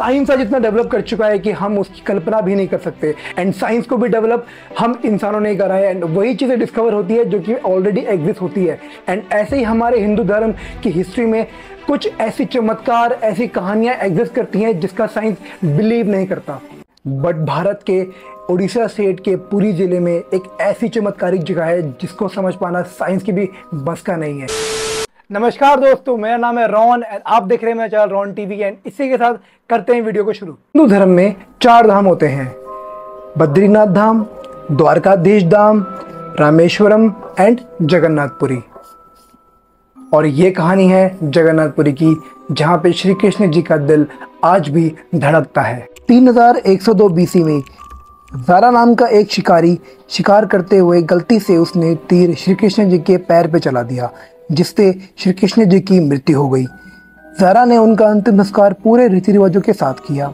Science आज इतना develop कर चुका है कि हम उसकी कल्पना भी नहीं कर सकते। एंड साइंस को भी डेवलप हम इंसानों ने करा है एंड वही चीज़ें डिस्कवर होती है जो कि ऑलरेडी एग्जिस्ट होती है। एंड ऐसे ही हमारे हिंदू धर्म की हिस्ट्री में कुछ ऐसी चमत्कार, ऐसी कहानियाँ एग्जिस्ट करती हैं जिसका साइंस बिलीव नहीं करता। बट भारत के उड़ीसा स्टेट के पुरी जिले में एक ऐसी चमत्कारिक जगह है जिसको समझ पाना साइंस की भी बस का नहीं है। नमस्कार दोस्तों, मेरा नाम है रॉन एंड आप देख रहे हैं मेरा चैनल रॉन टीवी एंड इसी के साथ करते हैं वीडियो को शुरू। हिंदू धर्म में 4 धाम होते हैं, बद्रीनाथ धाम, द्वारकाधीश धाम, रामेश्वरम एंड जगन्नाथपुरी। और ये कहानी है जगन्नाथपुरी की, जहाँ पे श्री कृष्ण जी का दिल आज भी धड़कता है। 3102 BC में ज़ारा नाम का एक शिकारी शिकार करते हुए गलती से उसने तीर श्री कृष्ण जी के पैर पे चला दिया, जिससे श्री कृष्ण जी की मृत्यु हो गई। ज़ारा ने उनका अंतिम संस्कार पूरे रीति रिवाजों के साथ किया।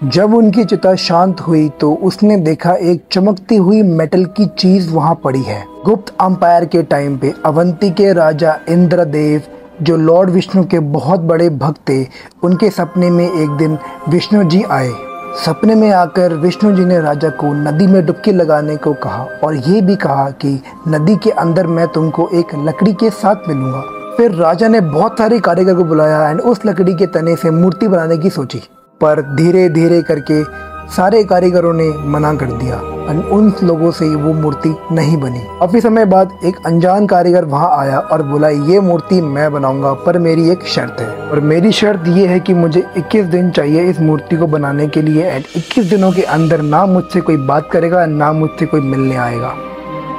जब उनकी चिता शांत हुई तो उसने देखा एक चमकती हुई मेटल की चीज वहां पड़ी है। गुप्त अंपायर के टाइम पे अवंती के राजा इंद्रदेव, जो लॉर्ड विष्णु के बहुत बड़े भक्त थे, उनके सपने में एक दिन विष्णु जी आए। सपने में आकर विष्णु जी ने राजा को नदी में डुबकी लगाने को कहा और ये भी कहा कि नदी के अंदर मैं तुमको एक लकड़ी के साथ मिलूंगा। फिर राजा ने बहुत सारे कारीगर को बुलाया एंड उस लकड़ी के तने से मूर्ति बनाने की सोची, पर धीरे धीरे करके सारे कारीगरों ने मना कर दिया और उन लोगों से वो मूर्ति नहीं बनी। काफी समय बाद एक अनजान कारीगर वहां आया और बोला, ये मूर्ति मैं बनाऊंगा पर मेरी एक शर्त है, और मेरी शर्त ये है कि मुझे 21 दिन चाहिए इस मूर्ति को बनाने के लिए एंड 21 दिनों के अंदर ना मुझसे कोई बात करेगा ना मुझसे कोई मिलने आएगा।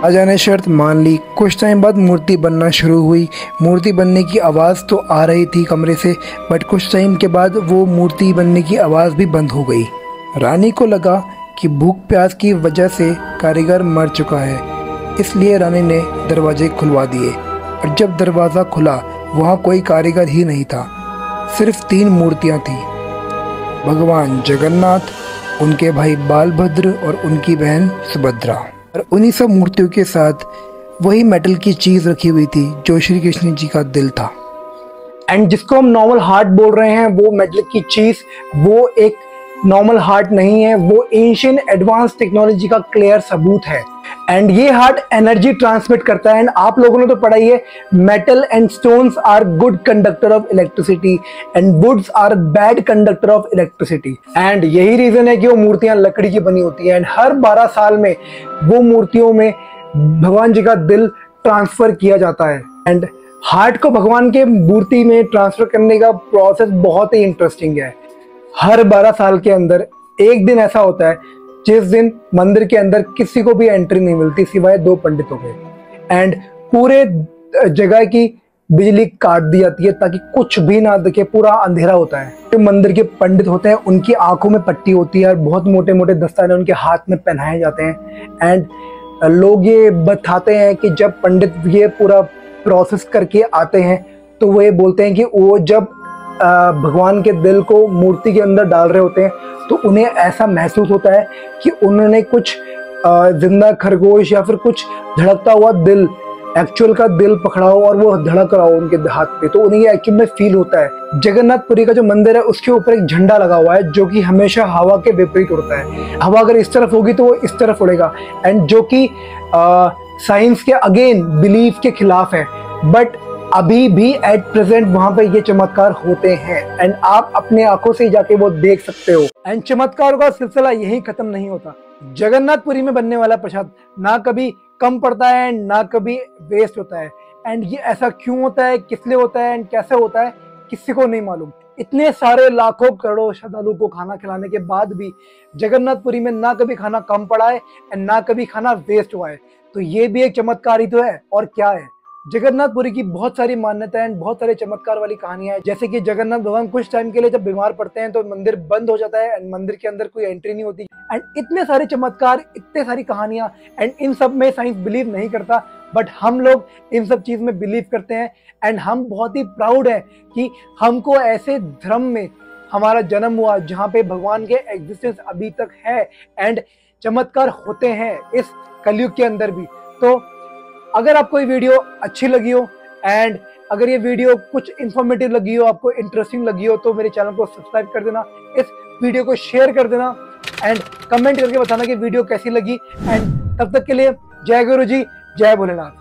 राजा ने शर्त मान ली। कुछ टाइम बाद मूर्ति बनना शुरू हुई। मूर्ति बनने की आवाज़ तो आ रही थी कमरे से, बट कुछ टाइम के बाद वो मूर्ति बनने की आवाज़ भी बंद हो गई। रानी को लगा कि भूख प्यास की वजह से कारीगर मर चुका है, इसलिए रानी ने दरवाजे खुलवा दिए। और जब दरवाज़ा खुला वहाँ कोई कारीगर ही नहीं था, सिर्फ 3 मूर्तियाँ थी, भगवान जगन्नाथ, उनके भाई बालभद्र और उनकी बहन सुभद्रा। और उन्हीं सब मूर्तियों के साथ वही मेटल की चीज रखी हुई थी जो श्री कृष्ण जी का दिल था। एंड जिसको हम नॉर्मल हार्ट बोल रहे हैं, वो मेटल की चीज वो एक नॉर्मल हार्ट नहीं है, वो एंशिएंट एडवांस टेक्नोलॉजी का क्लियर सबूत है। एंड ये हार्ट एनर्जी ट्रांसमिट करता है। एंड आप लोगों ने तो पढ़ा ही है, metal and stones are good conductor of electricity and woods are bad conductor of electricity. And यही रीजन है कि वो मूर्तियां लकड़ी की बनी होती है। एंड हर 12 साल में वो मूर्तियों में भगवान जी का दिल ट्रांसफर किया जाता है। एंड हार्ट को भगवान के मूर्ति में ट्रांसफर करने का प्रोसेस बहुत ही इंटरेस्टिंग है। हर 12 साल के अंदर एक दिन ऐसा होता है जिस दिन मंदिर के अंदर किसी को भी एंट्री नहीं मिलती सिवाय 2 पंडितों के। एंड पूरे जगह की बिजली काट दी जाती है ताकि कुछ भी ना दिखे, पूरा अंधेरा होता है। जो मंदिर के पंडित होते हैं उनकी आंखों में पट्टी होती है और बहुत मोटे मोटे दस्ताने उनके हाथ में पहनाए जाते हैं। एंड लोग ये बताते हैं कि जब पंडित ये पूरा प्रोसेस करके आते हैं तो वो ये बोलते हैं कि वो जब भगवान के दिल को मूर्ति के अंदर डाल रहे होते हैं तो उन्हें ऐसा महसूस होता है कि उन्होंने कुछ जिंदा खरगोश या फिर कुछ धड़कता हुआ दिल, एक्चुअल का दिल पकड़ा हो और वो धड़क रहा हो उनके हाथ पे, तो उन्हें ये एक्चुअल में फील होता है। जगन्नाथपुरी का जो मंदिर है उसके ऊपर एक झंडा लगा हुआ है जो कि हमेशा हवा के विपरीत उड़ता है। हवा अगर इस तरफ होगी तो वो इस तरफ उड़ेगा, एंड जो कि साइंस के अगेन बिलीफ के खिलाफ है। बट अभी भी एट प्रेजेंट वहां पे ये चमत्कार होते हैं एंड आप अपने आंखों से जाके वो देख सकते हो। एंड चमत्कारों का सिलसिला यही खत्म नहीं होता। जगन्नाथपुरी में बनने वाला प्रसाद ना कभी कम पड़ता है एंड ना कभी वेस्ट होता है। एंड ये ऐसा क्यों होता है, किस लिए होता है एंड कैसे होता है, किसी को नहीं मालूम। इतने सारे लाखों करोड़ों श्रद्धालु को खाना खिलाने के बाद भी जगन्नाथपुरी में ना कभी खाना कम पड़ा है एंड ना कभी खाना वेस्ट हुआ है। तो ये भी एक चमत्कार ही तो है, और क्या है। जगन्नाथपुरी की बहुत सारी मान्यताएं एंड बहुत सारे चमत्कार वाली कहानियां हैं। जैसे कि जगन्नाथ भगवान कुछ टाइम के लिए जब बीमार पड़ते हैं तो मंदिर बंद हो जाता है एंड मंदिर के अंदर कोई एंट्री नहीं होती। एंड इतने सारे चमत्कार, इतने सारी कहानियां, एंड इन सब में साइंस बिलीव नहीं करता, बट हम लोग इन सब चीज में बिलीव करते हैं। एंड हम बहुत ही प्राउड है कि हमको ऐसे धर्म में हमारा जन्म हुआ जहाँ पे भगवान के एग्जिस्टेंस अभी तक है एंड चमत्कार होते हैं इस कलयुग के अंदर भी। तो अगर आपको ये वीडियो अच्छी लगी हो एंड अगर ये वीडियो कुछ इन्फॉर्मेटिव लगी हो, आपको इंटरेस्टिंग लगी हो, तो मेरे चैनल को सब्सक्राइब कर देना। इस वीडियो को शेयर कर देना एंड कमेंट करके बताना कि वीडियो कैसी लगी। एंड तब तक के लिए जय गुरु जी, जय भोलेनाथ।